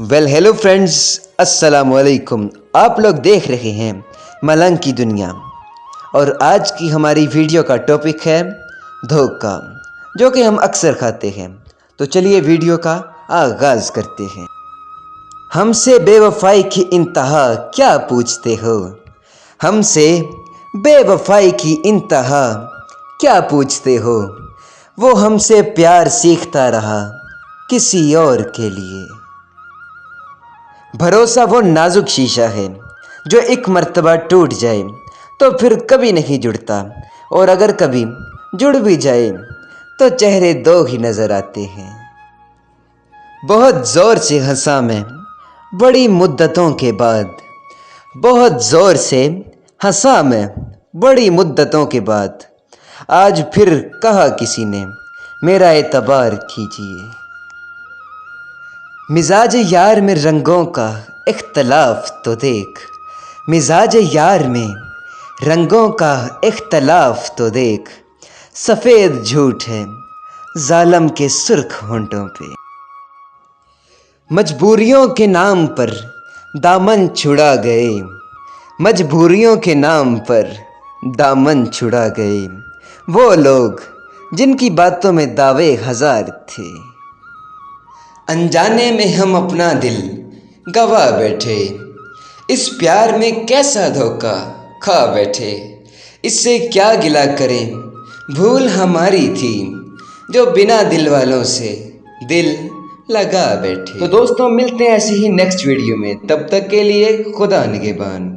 Hello friends, अस्सलाम वालेकुम। आप लोग देख रहे हैं मलंग की दुनिया और आज की हमारी वीडियो का टॉपिक है धोखा, जो कि हम अक्सर खाते हैं। तो चलिए वीडियो का आगाज़ करते हैं। हमसे बेवफाई की इंतहा क्या पूछते हो? हमसे बेवफाई की इंतहा क्या पूछते हो? वो हमसे प्यार सीखता रहा किसी और के लिए। भरोसा वो नाजुक शीशा है जो एक मर्तबा टूट जाए तो फिर कभी नहीं जुड़ता, और अगर कभी जुड़ भी जाए तो चेहरे दो ही नज़र आते हैं। बहुत ज़ोर से हंसा मैं बड़ी मुद्दतों के बाद, बहुत ज़ोर से हंसा मैं बड़ी मुद्दतों के बाद, आज फिर कहा किसी ने मेरा एतबार कीजिए। मिजाज यार में रंगों का इख्तलाफ तो देख, मिजाज यार में रंगों का इख्तलाफ तो देख, सफ़ेद झूठ है ज़ालम के सुर्ख होंठों पे। मजबूरियों के नाम पर दामन छुड़ा गए, मजबूरियों के नाम पर दामन छुड़ा गए वो लोग जिनकी बातों में दावे हज़ार थे। अनजाने में हम अपना दिल गवा बैठे, इस प्यार में कैसा धोखा खा बैठे। इससे क्या गिला करें, भूल हमारी थी जो बिना दिल वालों से दिल लगा बैठे। तो दोस्तों, मिलते हैं ऐसे ही नेक्स्ट वीडियो में, तब तक के लिए खुदा निगहबान।